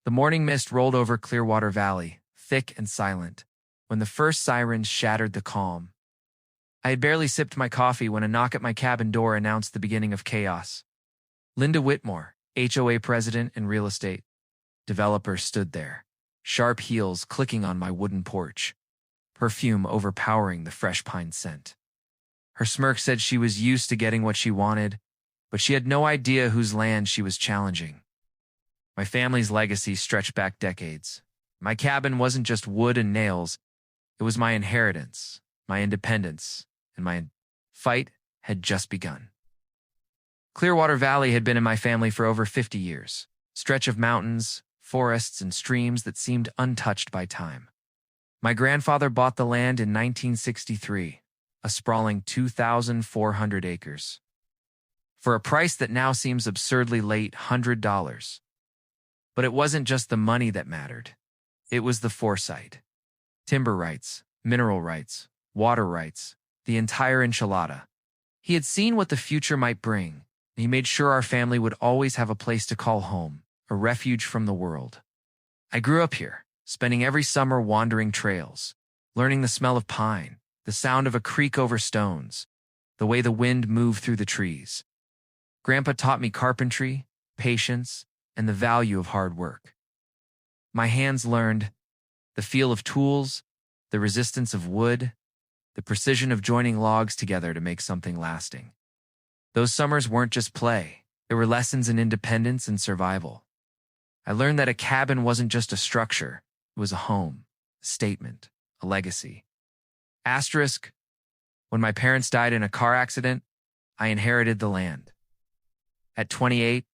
The morning mist rolled over Clearwater Valley, thick and silent, when the first sirens shattered the calm. I had barely sipped my coffee when a knock at my cabin door announced the beginning of chaos. Linda Whitmore, HOA president and real estate developer, stood there, sharp heels clicking on my wooden porch, perfume overpowering the fresh pine scent. Her smirk said she was used to getting what she wanted, but she had no idea whose land she was challenging. My family's legacy stretched back decades. My cabin wasn't just wood and nails, it was my inheritance, my independence, and my fight had just begun. Clearwater Valley had been in my family for over 50 years, a stretch of mountains, forests, and streams that seemed untouched by time. My grandfather bought the land in 1963, a sprawling 2,400 acres, for a price that now seems absurdly late, $100. But it wasn't just the money that mattered. It was the foresight. Timber rights, mineral rights, water rights, the entire enchilada. He had seen what the future might bring, and he made sure our family would always have a place to call home, a refuge from the world. I grew up here, spending every summer wandering trails, learning the smell of pine, the sound of a creek over stones, the way the wind moved through the trees. Grandpa taught me carpentry, patience, and the value of hard work. My hands learned the feel of tools, the resistance of wood, the precision of joining logs together to make something lasting. Those summers weren't just play, they were lessons in independence and survival. I learned that a cabin wasn't just a structure, it was a home, a statement, a legacy. Asterisk, when my parents died in a car accident, I inherited the land. At 28,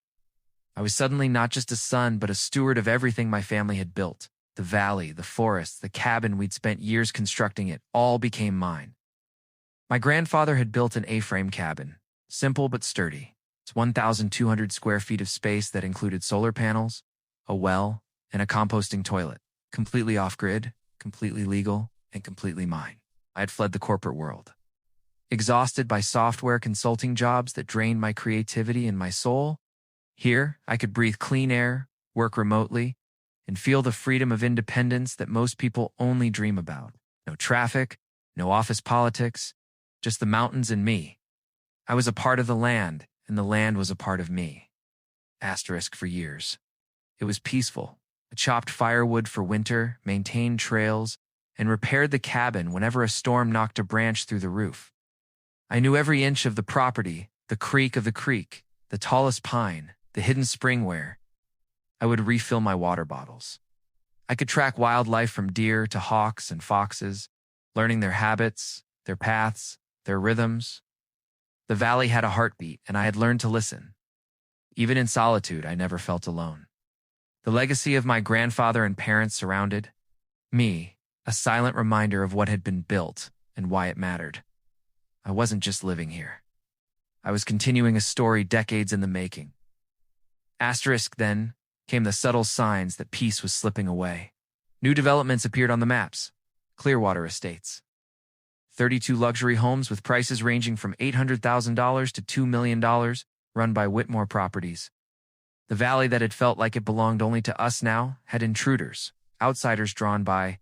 I was suddenly not just a son, but a steward of everything my family had built. The valley, the forests, the cabin we'd spent years constructing, it all became mine. My grandfather had built an A-frame cabin, simple but sturdy. It's 1,200 square feet of space that included solar panels, a well, and a composting toilet. Completely off-grid, completely legal, and completely mine. I had fled the corporate world. Exhausted by software consulting jobs that drained my creativity and my soul, here I could breathe clean air, work remotely, and feel the freedom of independence that most people only dream about. No traffic, no office politics, just the mountains and me. I was a part of the land, and the land was a part of me. Asterisk for years. It was peaceful. I chopped firewood for winter, maintained trails, and repaired the cabin whenever a storm knocked a branch through the roof. I knew every inch of the property, the creak of the creek, the tallest pine, the hidden spring where I would refill my water bottles. I could track wildlife from deer to hawks and foxes, learning their habits, their paths, their rhythms. The valley had a heartbeat, and I had learned to listen. Even in solitude, I never felt alone. The legacy of my grandfather and parents surrounded me, a silent reminder of what had been built and why it mattered. I wasn't just living here. I was continuing a story decades in the making. Asterisk, then came the subtle signs that peace was slipping away. New developments appeared on the maps. Clearwater Estates. 32 luxury homes with prices ranging from $800,000 to $2 million, run by Whitmore Properties. The valley that had felt like it belonged only to us now had intruders, outsiders drawn by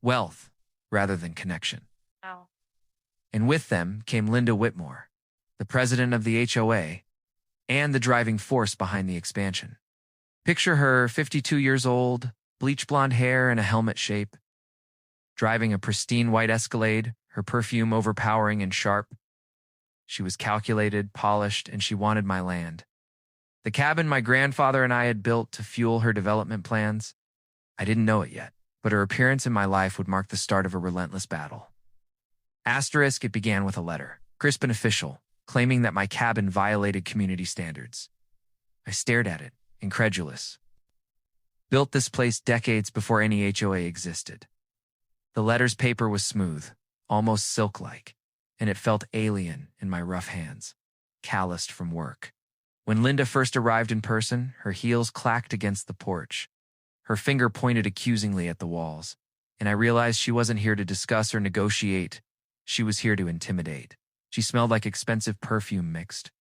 wealth rather than connection. Wow. And with them came Linda Whitmore, the president of the HOA, and the driving force behind the expansion. Picture her, 52 years old, bleach blonde hair and a helmet shape, driving a pristine white Escalade, her perfume overpowering and sharp. She was calculated, polished, and she wanted my land. The cabin my grandfather and I had built to fuel her development plans. I didn't know it yet, but her appearance in my life would mark the start of a relentless battle. Asterisk, it began with a letter, crisp and official, claiming that my cabin violated community standards. I stared at it, incredulous. Built this place decades before any HOA existed. The letter's paper was smooth, almost silk-like, and it felt alien in my rough hands, calloused from work. When Linda first arrived in person, her heels clacked against the porch. Her finger pointed accusingly at the walls, and I realized she wasn't here to discuss or negotiate. She was here to intimidate. She smelled like expensive perfume mixed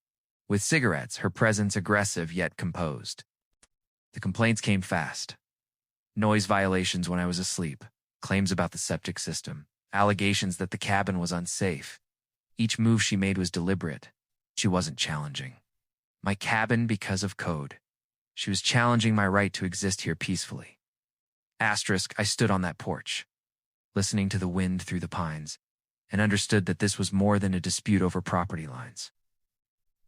with cigarettes, her presence aggressive yet composed. The complaints came fast. Noise violations when I was asleep, claims about the septic system, allegations that the cabin was unsafe. Each move she made was deliberate. She wasn't challenging my cabin because of code. She was challenging my right to exist here peacefully. Asterisk, I stood on that porch, listening to the wind through the pines, and understood that this was more than a dispute over property lines.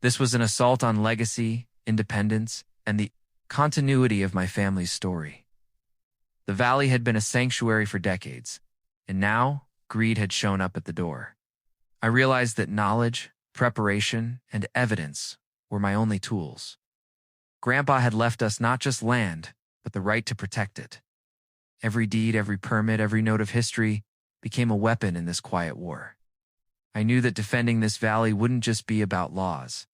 This was an assault on legacy, independence, and the continuity of my family's story. The valley had been a sanctuary for decades, and now greed had shown up at the door. I realized that knowledge, preparation, and evidence were my only tools. Grandpa had left us not just land, but the right to protect it. Every deed, every permit, every note of history became a weapon in this quiet war. I knew that defending this valley wouldn't just be about laws.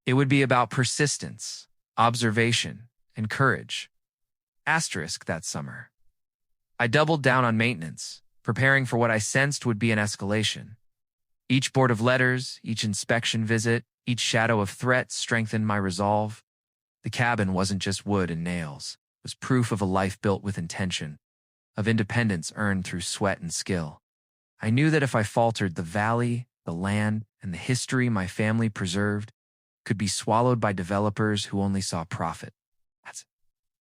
It would be about persistence, observation, and courage. Asterisk that summer. I doubled down on maintenance, preparing for what I sensed would be an escalation. Each board of letters, each inspection visit, each shadow of threat strengthened my resolve. The cabin wasn't just wood and nails. It was proof of a life built with intention, of independence earned through sweat and skill. I knew that if I faltered, the valley, the land, and the history my family preserved could be swallowed by developers who only saw profit.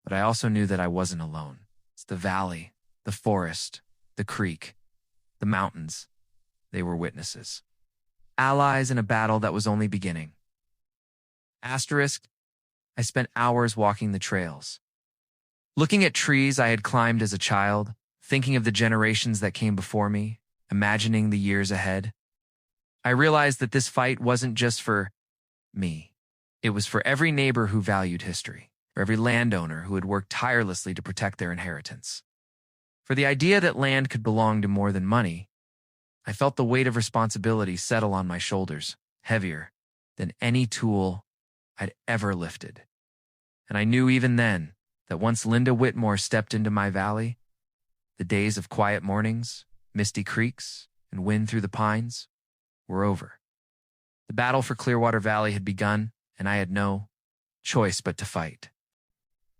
But I also knew that I wasn't alone. It's the valley, the forest, the creek, the mountains. They were witnesses. Allies in a battle that was only beginning. Asterisk, I spent hours walking the trails. Looking at trees I had climbed as a child, thinking of the generations that came before me, imagining the years ahead. I realized that this fight wasn't just for me. It was for every neighbor who valued history, for every landowner who had worked tirelessly to protect their inheritance. For the idea that land could belong to more than money, I felt the weight of responsibility settle on my shoulders, heavier than any tool I'd ever lifted. And I knew even then that once Linda Whitmore stepped into my valley, the days of quiet mornings, misty creeks, and wind through the pines were over. The battle for Clearwater Valley had begun, and I had no choice but to fight.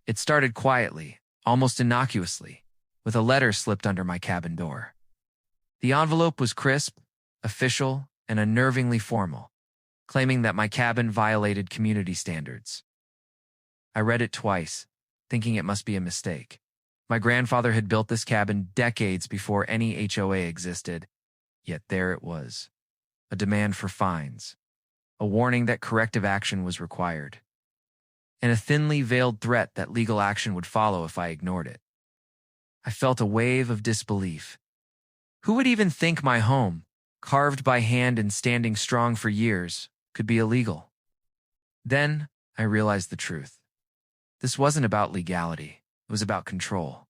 It started quietly, almost innocuously, with a letter slipped under my cabin door. The envelope was crisp, official, and unnervingly formal, claiming that my cabin violated community standards. I read it twice, thinking it must be a mistake. My grandfather had built this cabin decades before any HOA existed, yet there it was. A demand for fines, a warning that corrective action was required, and a thinly veiled threat that legal action would follow if I ignored it. I felt a wave of disbelief. Who would even think my home, carved by hand and standing strong for years, could be illegal? Then I realized the truth. This wasn't about legality. It was about control.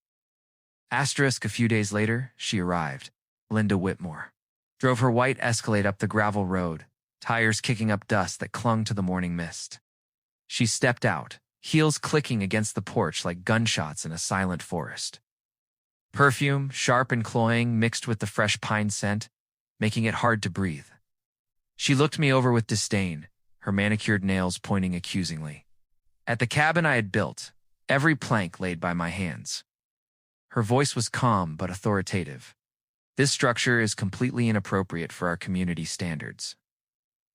Asterisk, a few days later, she arrived. Linda Whitmore drove her white Escalade up the gravel road, tires kicking up dust that clung to the morning mist. She stepped out, heels clicking against the porch like gunshots in a silent forest. Perfume, sharp and cloying, mixed with the fresh pine scent, making it hard to breathe. She looked me over with disdain, her manicured nails pointing accusingly. At the cabin I had built, every plank laid by my hands. Her voice was calm but authoritative. This structure is completely inappropriate for our community standards,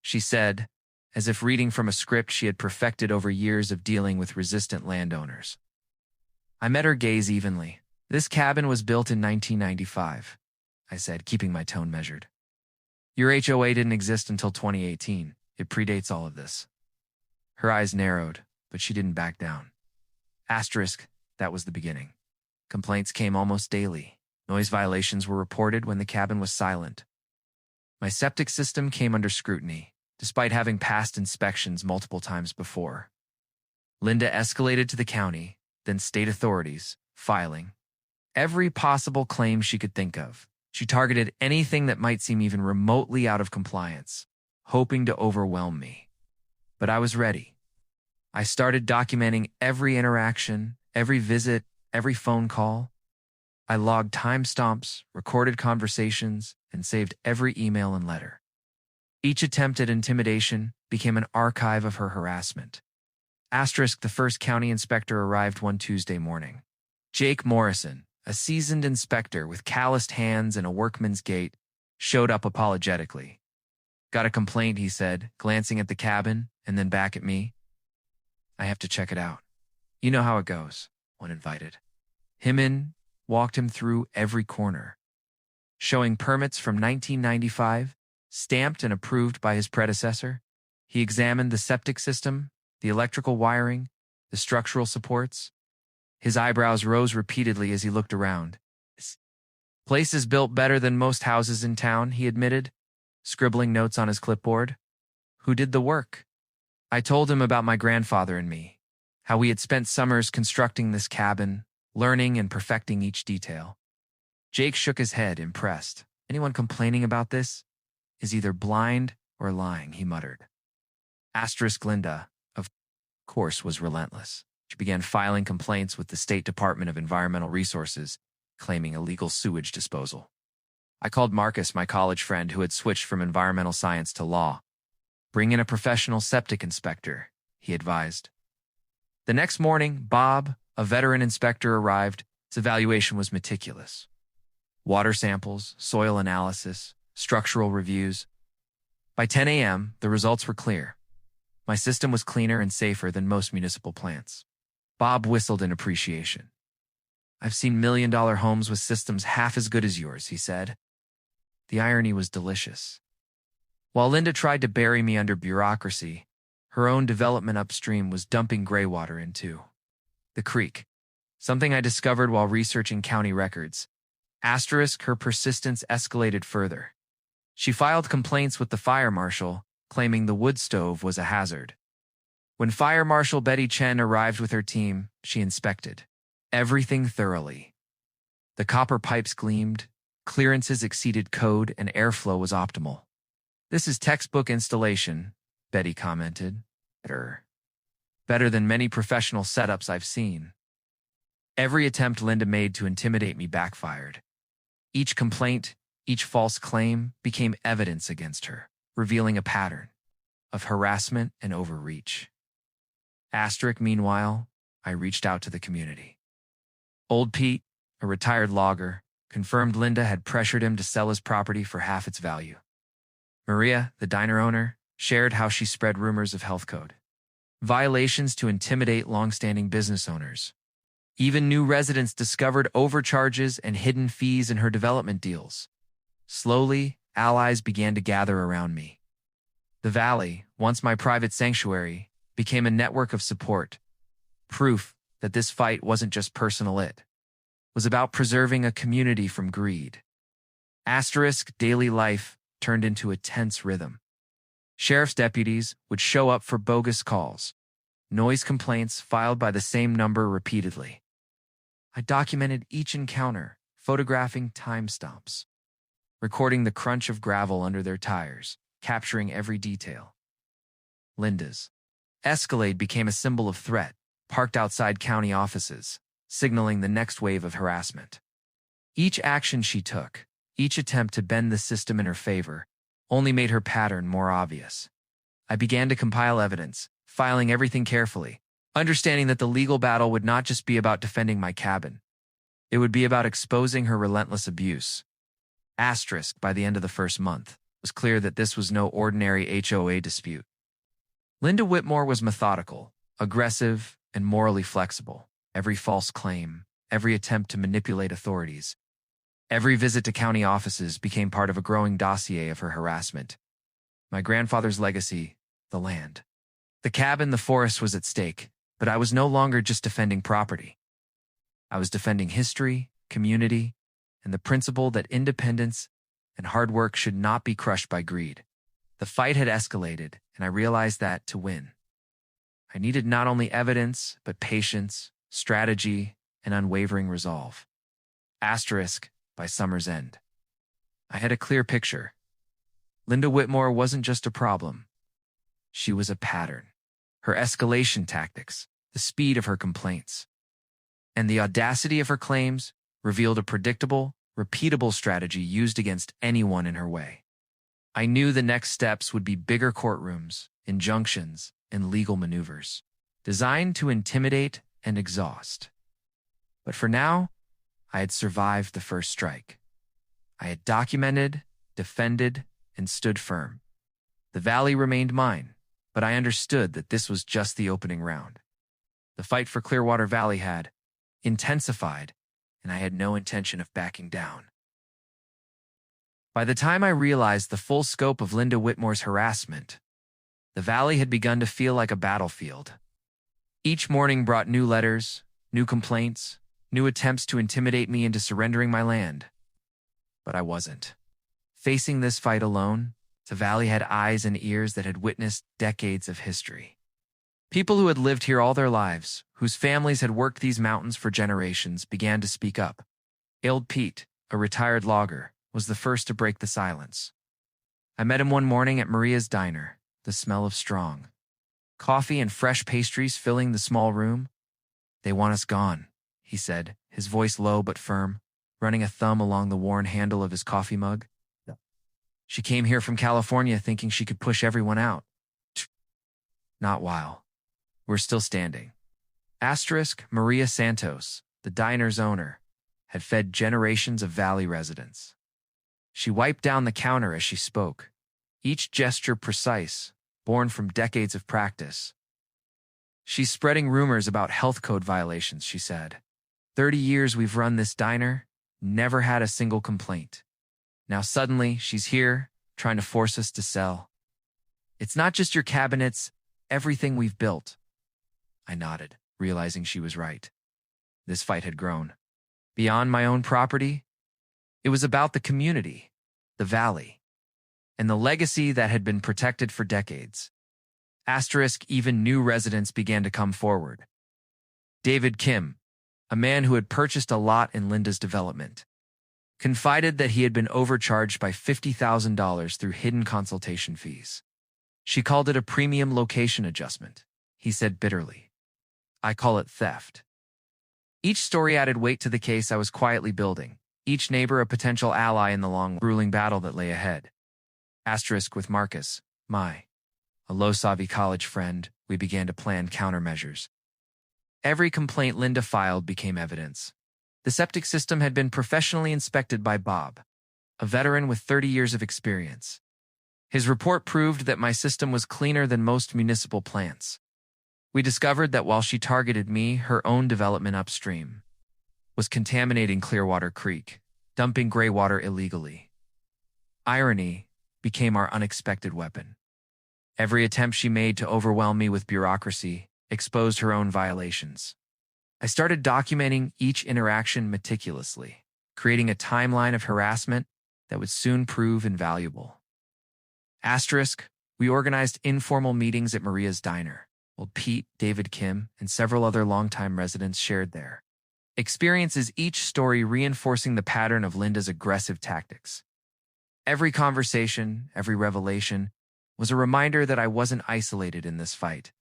she said, as if reading from a script she had perfected over years of dealing with resistant landowners. I met her gaze evenly. This cabin was built in 1995, I said, keeping my tone measured. Your HOA didn't exist until 2018. It predates all of this. Her eyes narrowed, but she didn't back down. Asterisk, that was the beginning. Complaints came almost daily. Noise violations were reported when the cabin was silent. My septic system came under scrutiny, despite having passed inspections multiple times before. Linda escalated to the county, then state authorities, filing every possible claim she could think of. She targeted anything that might seem even remotely out of compliance, hoping to overwhelm me. But I was ready. I started documenting every interaction, every visit, every phone call. I logged timestamps, recorded conversations, and saved every email and letter. Each attempt at intimidation became an archive of her harassment. The first county inspector arrived one Tuesday morning. Jake Morrison, a seasoned inspector with calloused hands and a workman's gait, showed up apologetically. Got a complaint, he said, glancing at the cabin and then back at me. I have to check it out. You know how it goes, one invited. Him walked him through every corner. Showing permits from 1995, stamped and approved by his predecessor, he examined the septic system, the electrical wiring, the structural supports. His eyebrows rose repeatedly as he looked around. This place is built better than most houses in town, he admitted, scribbling notes on his clipboard. Who did the work? I told him about my grandfather and me, how we had spent summers constructing this cabin, learning and perfecting each detail. Jake shook his head, impressed. Anyone complaining about this is either blind or lying, he muttered. Linda, of course, was relentless. She began filing complaints with the State Department of Environmental Resources, claiming illegal sewage disposal. I called Marcus, my college friend who had switched from environmental science to law. Bring in a professional septic inspector, he advised. The next morning, Bob, a veteran inspector, arrived. His evaluation was meticulous. Water samples, soil analysis, structural reviews. By 10 a.m., the results were clear. My system was cleaner and safer than most municipal plants. Bob whistled in appreciation. I've seen million-dollar homes with systems half as good as yours, he said. The irony was delicious. While Linda tried to bury me under bureaucracy, her own development upstream was dumping gray water into the creek, something I discovered while researching county records. Her persistence escalated further. She filed complaints with the fire marshal, claiming the wood stove was a hazard. When Fire Marshal Betty Chen arrived with her team, she inspected everything thoroughly. The copper pipes gleamed, clearances exceeded code, and airflow was optimal. This is textbook installation, Betty commented. Better than many professional setups I've seen. Every attempt Linda made to intimidate me backfired. Each complaint, each false claim became evidence against her, revealing a pattern of harassment and overreach. Meanwhile, I reached out to the community. Old Pete, a retired logger, confirmed Linda had pressured him to sell his property for half its value. Maria, the diner owner, shared how she spread rumors of health code violations to intimidate long-standing business owners. Even new residents discovered overcharges and hidden fees in her development deals. Slowly, allies began to gather around me. The valley, once my private sanctuary, became a network of support. Proof that this fight wasn't just personal, it was about preserving a community from greed. Daily life turned into a tense rhythm. Sheriff's deputies would show up for bogus calls, noise complaints filed by the same number repeatedly. I documented each encounter, photographing timestamps, recording the crunch of gravel under their tires, capturing every detail. Linda's Escalade became a symbol of threat, parked outside county offices, signaling the next wave of harassment. Each action she took, each attempt to bend the system in her favor, only made her pattern more obvious. I began to compile evidence, filing everything carefully, understanding that the legal battle would not just be about defending my cabin. It would be about exposing her relentless abuse. By the end of the first month, it was clear that this was no ordinary HOA dispute. Linda Whitmore was methodical, aggressive, and morally flexible. Every false claim, every attempt to manipulate authorities, every visit to county offices became part of a growing dossier of her harassment. My grandfather's legacy, the land. The cabin, the forest was at stake, but I was no longer just defending property. I was defending history, community, and the principle that independence and hard work should not be crushed by greed. The fight had escalated, and I realized that to win, I needed not only evidence, but patience, strategy, and unwavering resolve. By summer's end, I had a clear picture. Linda Whitmore wasn't just a problem. She was a pattern. Her escalation tactics, the speed of her complaints, and the audacity of her claims revealed a predictable, repeatable strategy used against anyone in her way. I knew the next steps would be bigger courtrooms, injunctions, and legal maneuvers. designed to intimidate and exhaust. But for now, I had survived the first strike. I had documented, defended, and stood firm. The valley remained mine, but I understood that this was just the opening round. The fight for Clearwater Valley had intensified, and I had no intention of backing down. By the time I realized the full scope of Linda Whitmore's harassment, the valley had begun to feel like a battlefield. Each morning brought new letters, new complaints, new attempts to intimidate me into surrendering my land. But I wasn't. Facing this fight alone, the valley had eyes and ears that had witnessed decades of history. People who had lived here all their lives, whose families had worked these mountains for generations, began to speak up. Old Pete, a retired logger, was the first to break the silence. I met him one morning at Maria's diner, the smell of strong coffee and fresh pastries filling the small room. "They want us gone," he said, his voice low but firm, running a thumb along the worn handle of his coffee mug. "She came here from California thinking she could push everyone out." Not while we're still standing. Maria Santos, the diner's owner, had fed generations of valley residents. She wiped down the counter as she spoke, each gesture precise, born from decades of practice. "She's spreading rumors about health code violations," she said. 30 years we've run this diner, never had a single complaint. Now suddenly, she's here, trying to force us to sell. It's not just your cabinets, everything we've built." I nodded, realizing she was right. This fight had grown. Beyond my own property, it was about the community, the valley, and the legacy that had been protected for decades. Even new residents began to come forward. David Kim, a man who had purchased a lot in Linda's development, confided that he had been overcharged by $50,000 through hidden consultation fees. "She called it a premium location adjustment," he said bitterly. "I call it theft." Each story added weight to the case I was quietly building, each neighbor a potential ally in the long, grueling battle that lay ahead. With Marcus, a Los Savi college friend, we began to plan countermeasures. Every complaint Linda filed became evidence. The septic system had been professionally inspected by Bob, a veteran with 30 years of experience. His report proved that my system was cleaner than most municipal plants. We discovered that while she targeted me, her own development upstream was contaminating Clearwater Creek, dumping gray water illegally. Irony became our unexpected weapon. Every attempt she made to overwhelm me with bureaucracy exposed her own violations. I started documenting each interaction meticulously, creating a timeline of harassment that would soon prove invaluable. We organized informal meetings at Maria's diner, while Pete, David Kim, and several other longtime residents shared their experiences, each story reinforcing the pattern of Linda's aggressive tactics. Every conversation, every revelation, was a reminder that I wasn't isolated in this fight.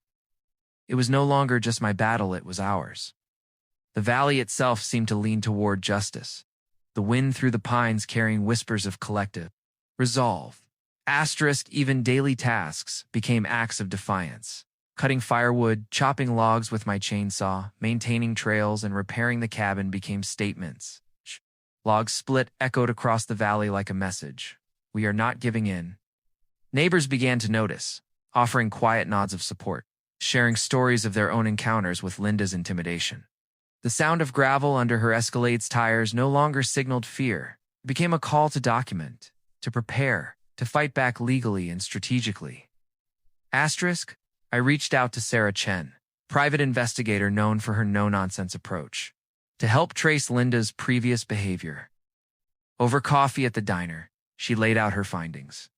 It was no longer just my battle, it was ours. The valley itself seemed to lean toward justice, the wind through the pines carrying whispers of collective resolve. Even daily tasks became acts of defiance. Cutting firewood, chopping logs with my chainsaw, maintaining trails, and repairing the cabin became statements. Logs split echoed across the valley like a message. We are not giving in. Neighbors began to notice, offering quiet nods of support, sharing stories of their own encounters with Linda's intimidation. The sound of gravel under her Escalade's tires no longer signaled fear. It became a call to document, to prepare, to fight back legally and strategically. I reached out to Sarah Chen, private investigator known for her no-nonsense approach, to help trace Linda's previous behavior. Over coffee at the diner, she laid out her findings.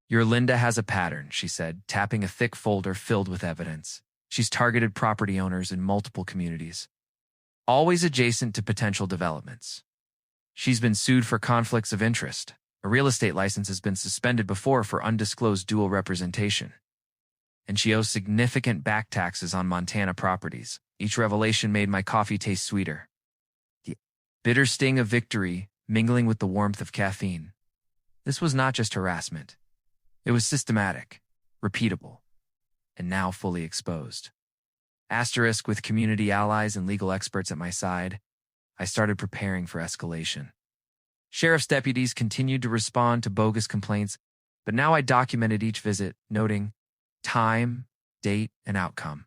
"Your Linda has a pattern," she said, tapping a thick folder filled with evidence. "She's targeted property owners in multiple communities, always adjacent to potential developments. She's been sued for conflicts of interest. A real estate license has been suspended before for undisclosed dual representation. And she owes significant back taxes on Montana properties." Each revelation made my coffee taste sweeter, the bitter sting of victory mingling with the warmth of caffeine. This was not just harassment. It was systematic, repeatable, and now fully exposed. Asterisk, with community allies and legal experts at my side, I started preparing for escalation. Sheriff's deputies continued to respond to bogus complaints, but now I documented each visit, noting time, date, and outcome.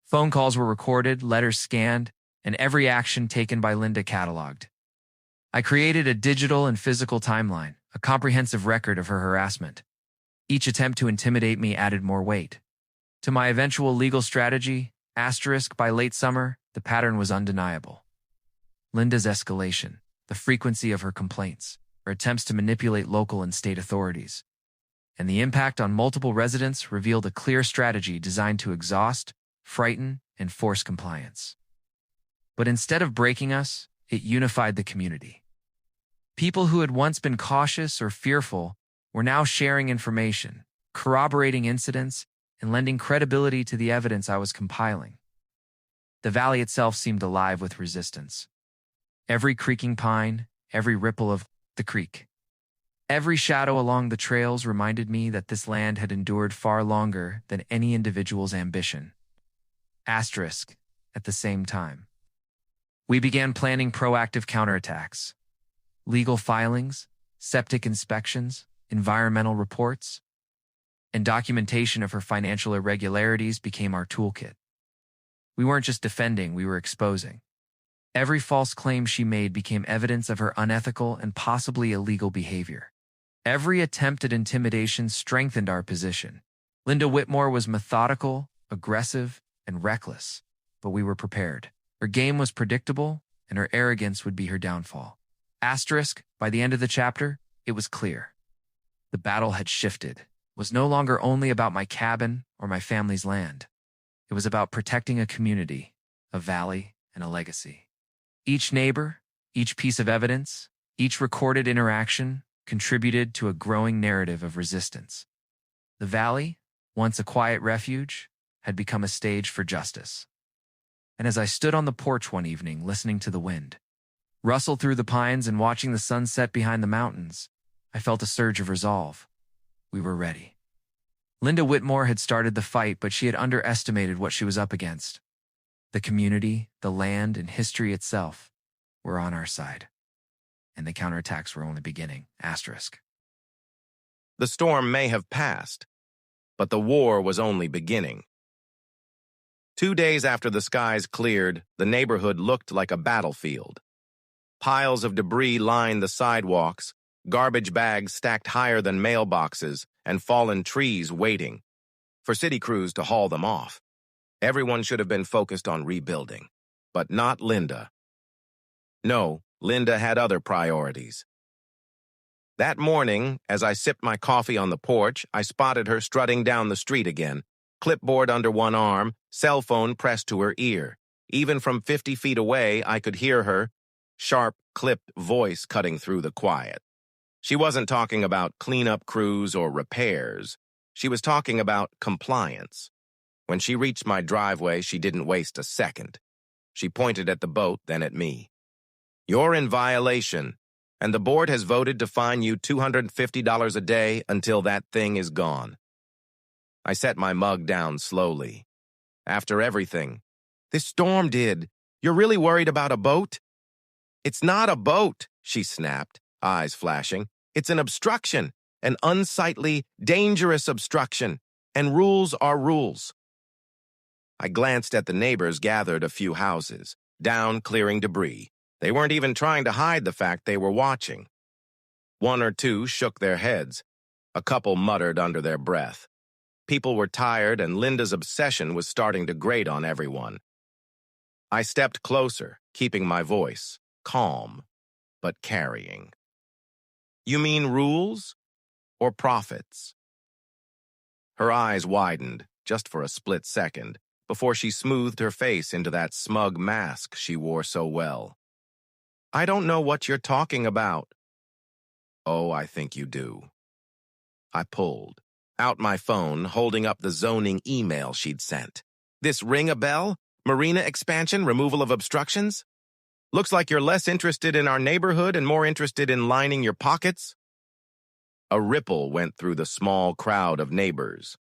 Phone calls were recorded, letters scanned, and every action taken by Linda cataloged. I created a digital and physical timeline, a comprehensive record of her harassment. Each attempt to intimidate me added more weight. To my eventual legal strategy, asterisk, by late summer, the pattern was undeniable. Linda's escalation, the frequency of her complaints, her attempts to manipulate local and state authorities, and the impact on multiple residents revealed a clear strategy designed to exhaust, frighten, and force compliance. But instead of breaking us, it unified the community. People who had once been cautious or fearful were now sharing information, corroborating incidents, and lending credibility to the evidence I was compiling. The valley itself seemed alive with resistance. Every creaking pine, every ripple of the creek, every shadow along the trails reminded me that this land had endured far longer than any individual's ambition. Asterisk, at the same time. We began planning proactive counterattacks. Legal filings, septic inspections, environmental reports, and documentation of her financial irregularities became our toolkit. We weren't just defending, we were exposing. Every false claim she made became evidence of her unethical and possibly illegal behavior. Every attempt at intimidation strengthened our position. Linda Whitmore was methodical, aggressive, and reckless, but we were prepared. Her game was predictable, and her arrogance would be her downfall. Asterisk, by the end of the chapter, it was clear. The battle had shifted. It was no longer only about my cabin or my family's land. It was about protecting a community, a valley, and a legacy. Each neighbor, each piece of evidence, each recorded interaction contributed to a growing narrative of resistance. The valley, once a quiet refuge, had become a stage for justice. And as I stood on the porch one evening listening to the wind rustle through the pines and watching the sunset behind the mountains, I felt a surge of resolve. We were ready. Linda Whitmore had started the fight, but she had underestimated what she was up against. The community, the land, and history itself were on our side. And the counterattacks were only beginning. Asterisk. The storm may have passed, but the war was only beginning. 2 days after the skies cleared, the neighborhood looked like a battlefield. Piles of debris lined the sidewalks, garbage bags stacked higher than mailboxes, and fallen trees waiting for city crews to haul them off. Everyone should have been focused on rebuilding, but not Linda. No, Linda had other priorities. That morning, as I sipped my coffee on the porch, I spotted her strutting down the street again, clipboard under one arm, cell phone pressed to her ear. Even from 50 feet away, I could hear her sharp, clipped voice cutting through the quiet. She wasn't talking about cleanup crews or repairs. She was talking about compliance. When she reached my driveway, she didn't waste a second. She pointed at the boat, then at me. "You're in violation, and the board has voted to fine you $250 a day until that thing is gone." I set my mug down slowly. "After everything this storm did, you're really worried about a boat?" "It's not a boat," she snapped, eyes flashing. "It's an obstruction, an unsightly, dangerous obstruction, and rules are rules." I glanced at the neighbors gathered a few houses, down clearing debris. They weren't even trying to hide the fact they were watching. One or two shook their heads. A couple muttered under their breath. People were tired, and Linda's obsession was starting to grate on everyone. I stepped closer, keeping my voice calm, but carrying. "You mean rules or profits?" Her eyes widened, just for a split second, before she smoothed her face into that smug mask she wore so well. "I don't know what you're talking about." "Oh, I think you do." I pulled out my phone, holding up the zoning email she'd sent. "This ring a bell? Marina expansion, removal of obstructions? Looks like you're less interested in our neighborhood and more interested in lining your pockets." A ripple went through the small crowd of neighbors.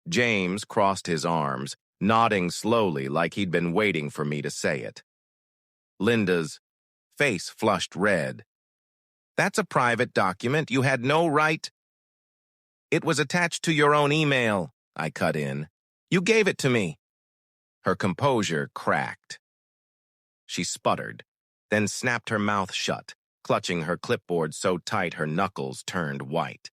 James crossed his arms, nodding slowly like he'd been waiting for me to say it. Linda's face flushed red. "That's a private document. You had no right—" "It was attached to your own email," I cut in. "You gave it to me." Her composure cracked. She sputtered, then snapped her mouth shut, clutching her clipboard so tight her knuckles turned white.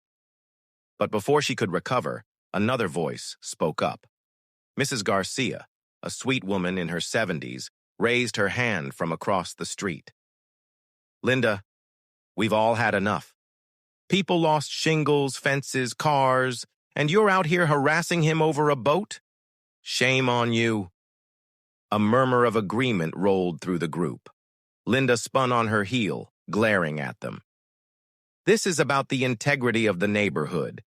But before she could recover, another voice spoke up. Mrs. Garcia, a sweet woman in her 70s, raised her hand from across the street. "Linda, we've all had enough. People lost shingles, fences, cars, and you're out here harassing him over a boat? Shame on you." A murmur of agreement rolled through the group. Linda spun on her heel, glaring at them. "This is about the integrity of the neighborhood.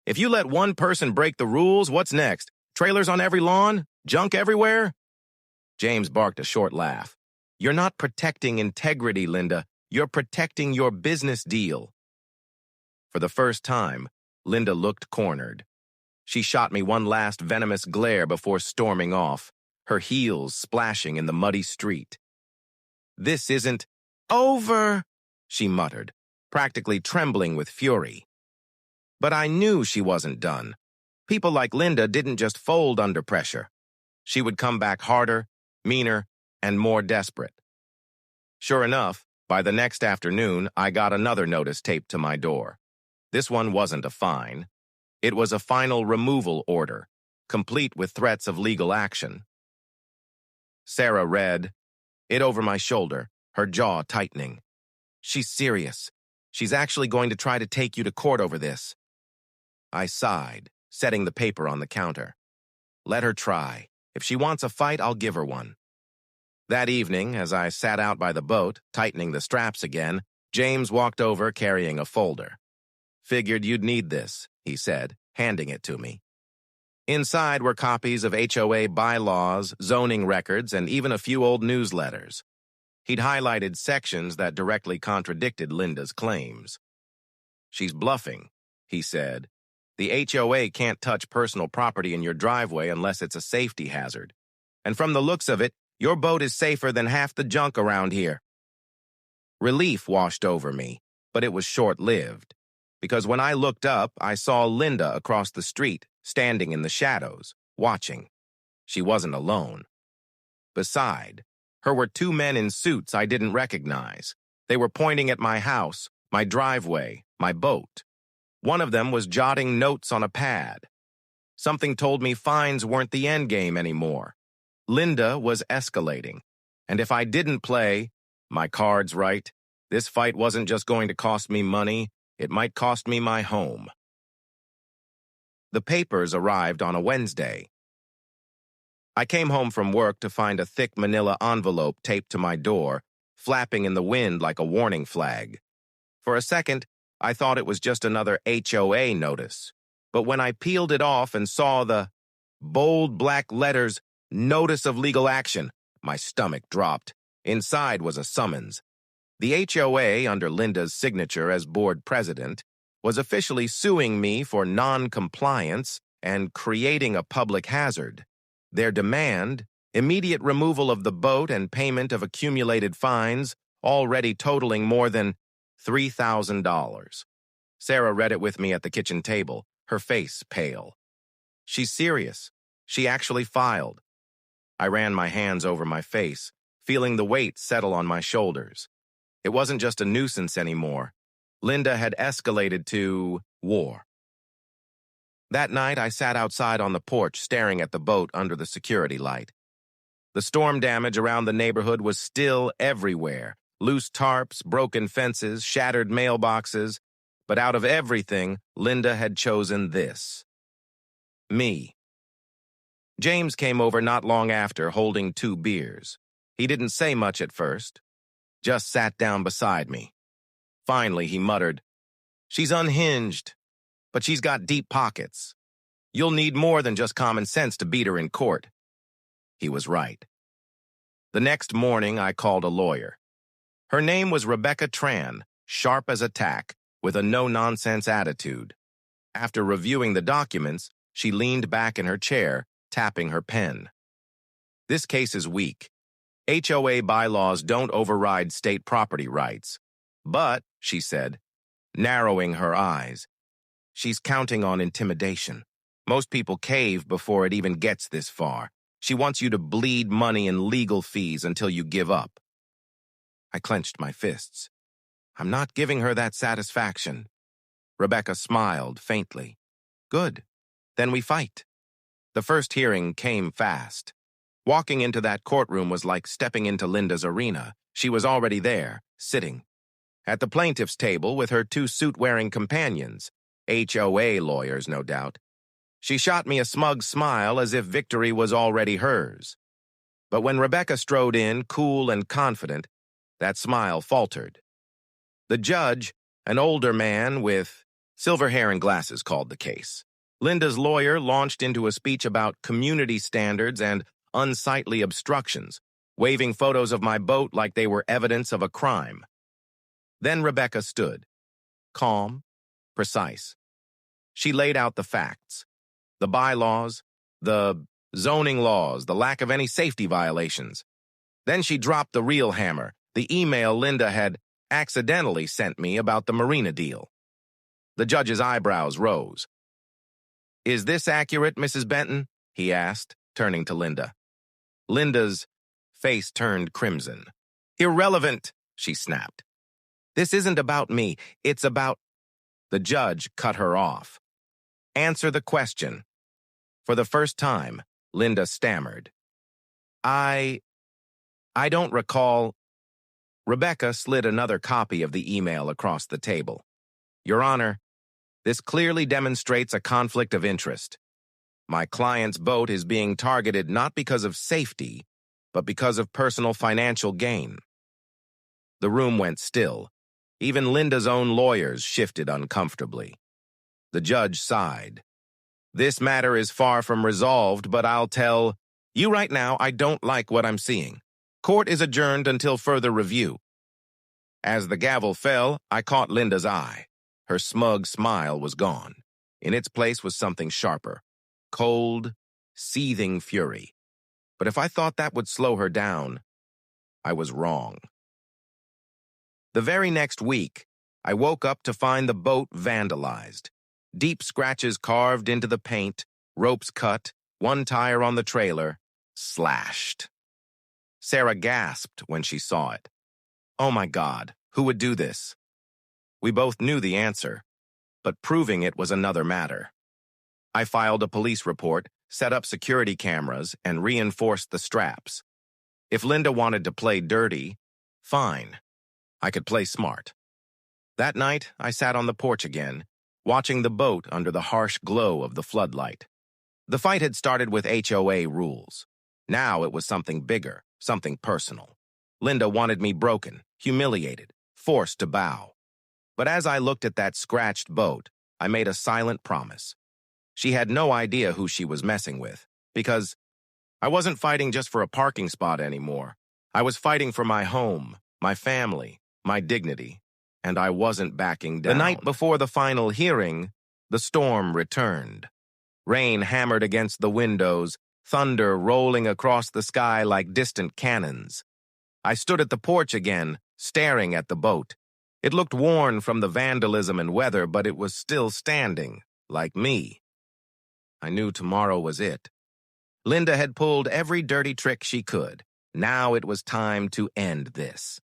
If you let one person break the rules, what's next? Trailers on every lawn? Junk everywhere?" James barked a short laugh. "You're not protecting integrity, Linda. You're protecting your business deal." For the first time, Linda looked cornered. She shot me one last venomous glare before storming off, her heels splashing in the muddy street. "This isn't over," she muttered, practically trembling with fury. But I knew she wasn't done. People like Linda didn't just fold under pressure. She would come back harder, meaner, and more desperate. Sure enough, by the next afternoon, I got another notice taped to my door. This one wasn't a fine. It was a final removal order, complete with threats of legal action. Sarah read it over my shoulder, her jaw tightening. "She's serious. She's actually going to try to take you to court over this." I sighed, setting the paper on the counter. Let her try. If she wants a fight, I'll give her one. That evening, as I sat out by the boat, tightening the straps again, James walked over carrying a folder. "Figured you'd need this," he said, handing it to me. Inside were copies of HOA bylaws, zoning records, and even a few old newsletters. He'd highlighted sections that directly contradicted Linda's claims. "She's bluffing," he said. "The HOA can't touch personal property in your driveway unless it's a safety hazard. And from the looks of it, your boat is safer than half the junk around here." Relief washed over me, but it was short-lived. Because when I looked up, I saw Linda across the street, standing in the shadows, watching. She wasn't alone. Beside her were two men in suits I didn't recognize. They were pointing at my house, my driveway, my boat. One of them was jotting notes on a pad. Something told me fines weren't the end game anymore. Linda was escalating. And if I didn't play my cards right, this fight wasn't just going to cost me money, it might cost me my home. The papers arrived on a Wednesday. I came home from work to find a thick manila envelope taped to my door, flapping in the wind like a warning flag. For a second, I thought it was just another HOA notice. But when I peeled it off and saw the bold black letters, "Notice of Legal Action," my stomach dropped. Inside was a summons. The HOA, under Linda's signature as board president, was officially suing me for non-compliance and creating a public hazard. Their demand, immediate removal of the boat and payment of accumulated fines, already totaling more than $3,000. Sarah read it with me at the kitchen table, her face pale. "She's serious. She actually filed." I ran my hands over my face, feeling the weight settle on my shoulders. It wasn't just a nuisance anymore. Linda had escalated to war. That night, I sat outside on the porch staring at the boat under the security light. The storm damage around the neighborhood was still everywhere. Loose tarps, broken fences, shattered mailboxes. But out of everything, Linda had chosen this. Me. James came over not long after, holding 2 beers. He didn't say much at first, just sat down beside me. Finally, he muttered, "She's unhinged, but she's got deep pockets. You'll need more than just common sense to beat her in court." He was right. The next morning, I called a lawyer. Her name was Rebecca Tran, sharp as a tack, with a no-nonsense attitude. After reviewing the documents, she leaned back in her chair, tapping her pen. This case is weak. HOA bylaws don't override state property rights. But, she said, narrowing her eyes, she's counting on intimidation. Most people cave before it even gets this far. She wants you to bleed money in legal fees until you give up. I clenched my fists. I'm not giving her that satisfaction. Rebecca smiled faintly. Good. Then we fight. The first hearing came fast. Walking into that courtroom was like stepping into Linda's arena. She was already there, sitting. At the plaintiff's table with her two suit-wearing companions, HOA lawyers, no doubt. She shot me a smug smile as if victory was already hers. But when Rebecca strode in, cool and confident, that smile faltered. The judge, an older man with silver hair and glasses, called the case. Linda's lawyer launched into a speech about community standards and unsightly obstructions, waving photos of my boat like they were evidence of a crime. Then Rebecca stood, calm, precise. She laid out the facts, the bylaws, the zoning laws, the lack of any safety violations. Then she dropped the real hammer, the email Linda had accidentally sent me about the marina deal. The judge's eyebrows rose. Is this accurate, Mrs. Benton? He asked, turning to Linda. Linda's face turned crimson. Irrelevant, she snapped. This isn't about me, it's about... The judge cut her off. Answer the question. For the first time, Linda stammered. I don't recall... Rebecca slid another copy of the email across the table. Your Honor, this clearly demonstrates a conflict of interest. My client's boat is being targeted not because of safety, but because of personal financial gain. The room went still. Even Linda's own lawyers shifted uncomfortably. The judge sighed. This matter is far from resolved, but I'll tell you right now I don't like what I'm seeing. Court is adjourned until further review. As the gavel fell, I caught Linda's eye. Her smug smile was gone. In its place was something sharper. Cold, seething fury. But if I thought that would slow her down, I was wrong. The very next week, I woke up to find the boat vandalized. Deep scratches carved into the paint, ropes cut, one tire on the trailer, slashed. Sarah gasped when she saw it. Oh my God, who would do this? We both knew the answer, but proving it was another matter. I filed a police report, set up security cameras, and reinforced the straps. If Linda wanted to play dirty, fine. I could play smart. That night, I sat on the porch again, watching the boat under the harsh glow of the floodlight. The fight had started with HOA rules. Now it was something bigger, something personal. Linda wanted me broken, humiliated, forced to bow. But as I looked at that scratched boat, I made a silent promise. She had no idea who she was messing with, because I wasn't fighting just for a parking spot anymore. I was fighting for my home, my family, my dignity, and I wasn't backing down. The night before the final hearing, the storm returned. Rain hammered against the windows, thunder rolling across the sky like distant cannons. I stood at the porch again, staring at the boat. It looked worn from the vandalism and weather, but it was still standing, like me. I knew tomorrow was it. Linda had pulled every dirty trick she could. Now it was time to end this.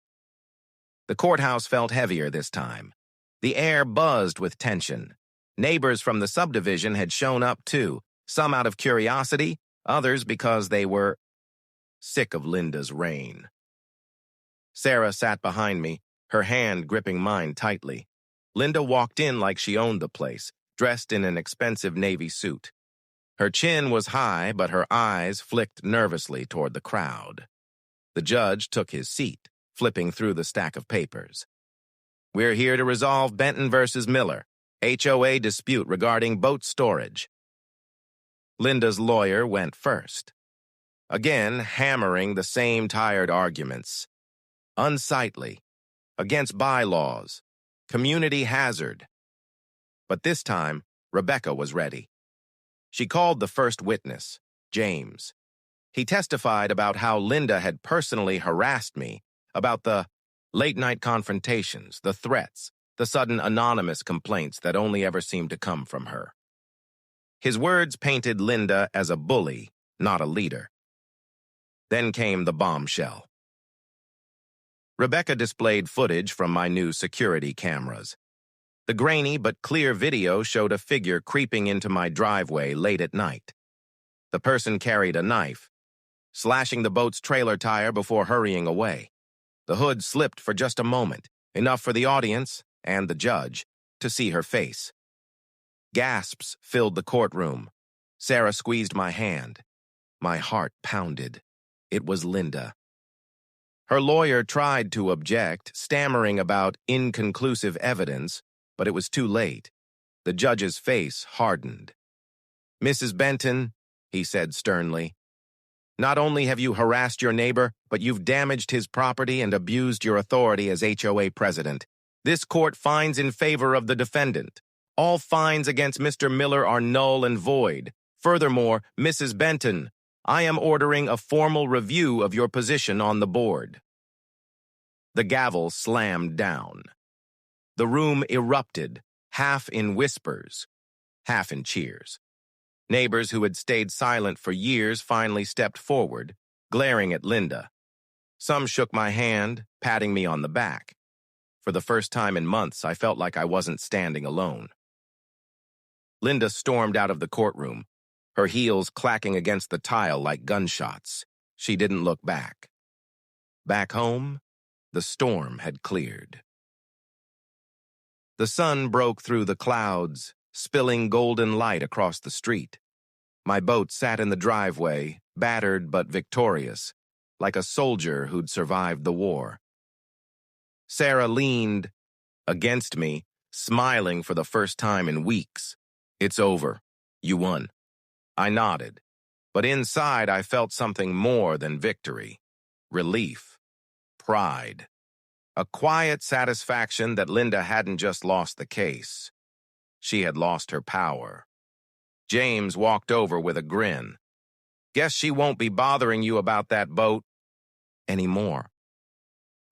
The courthouse felt heavier this time. The air buzzed with tension. Neighbors from the subdivision had shown up too, some out of curiosity, others because they were sick of Linda's reign. Sarah sat behind me, her hand gripping mine tightly. Linda walked in like she owned the place, dressed in an expensive navy suit. Her chin was high, but her eyes flicked nervously toward the crowd. The judge took his seat, flipping through the stack of papers. We're here to resolve Benton versus Miller, HOA dispute regarding boat storage. Linda's lawyer went first. Again, hammering the same tired arguments. Unsightly, against bylaws, community hazard. But this time, Rebecca was ready. She called the first witness, James. He testified about how Linda had personally harassed me, about the late-night confrontations, the threats, the sudden anonymous complaints that only ever seemed to come from her. His words painted Linda as a bully, not a leader. Then came the bombshell. Rebecca displayed footage from my new security cameras. The grainy but clear video showed a figure creeping into my driveway late at night. The person carried a knife, slashing the boat's trailer tire before hurrying away. The hood slipped for just a moment, enough for the audience, and the judge, to see her face. Gasps filled the courtroom. Sarah squeezed my hand. My heart pounded. It was Linda. Her lawyer tried to object, stammering about inconclusive evidence, but it was too late. The judge's face hardened. "Mrs. Benton," he said sternly, "not only have you harassed your neighbor, but you've damaged his property and abused your authority as HOA president. This court finds in favor of the defendant. All fines against Mr. Miller are null and void. Furthermore, Mrs. Benton, I am ordering a formal review of your position on the board." The gavel slammed down. The room erupted, half in whispers, half in cheers. Neighbors who had stayed silent for years finally stepped forward, glaring at Linda. Some shook my hand, patting me on the back. For the first time in months, I felt like I wasn't standing alone. Linda stormed out of the courtroom, her heels clacking against the tile like gunshots. She didn't look back. Back home, the storm had cleared. The sun broke through the clouds, spilling golden light across the street. My boat sat in the driveway, battered but victorious, like a soldier who'd survived the war. Sarah leaned against me, smiling for the first time in weeks. "It's over. You won." I nodded, but inside I felt something more than victory. Relief. Pride. A quiet satisfaction that Linda hadn't just lost the case. She had lost her power. James walked over with a grin. "Guess she won't be bothering you about that boat anymore."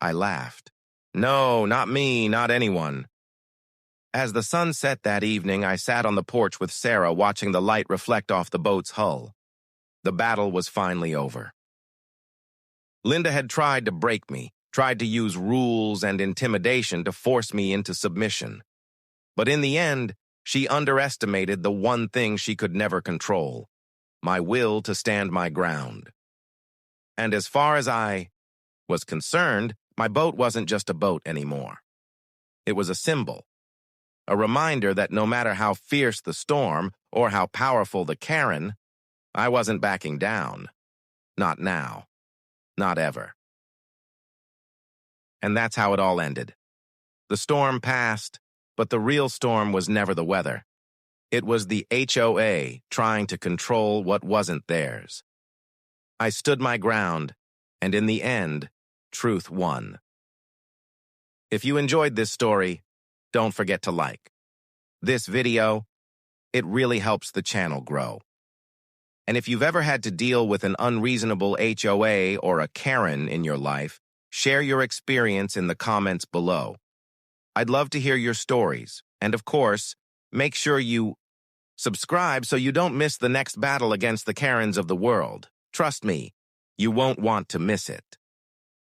I laughed. "No, not me, not anyone." As the sun set that evening, I sat on the porch with Sarah watching the light reflect off the boat's hull. The battle was finally over. Linda had tried to break me, tried to use rules and intimidation to force me into submission. But in the end, she underestimated the one thing she could never control: my will to stand my ground. And as far as I was concerned, my boat wasn't just a boat anymore. It was a symbol, a reminder that no matter how fierce the storm or how powerful the Karen, I wasn't backing down. Not now. Not ever. And that's how it all ended. The storm passed, but the real storm was never the weather. It was the HOA trying to control what wasn't theirs. I stood my ground, and in the end, truth won. If you enjoyed this story, don't forget to like this video. It really helps the channel grow. And if you've ever had to deal with an unreasonable HOA or a Karen in your life, share your experience in the comments below. I'd love to hear your stories. And of course, make sure you subscribe so you don't miss the next battle against the Karens of the world. Trust me, you won't want to miss it.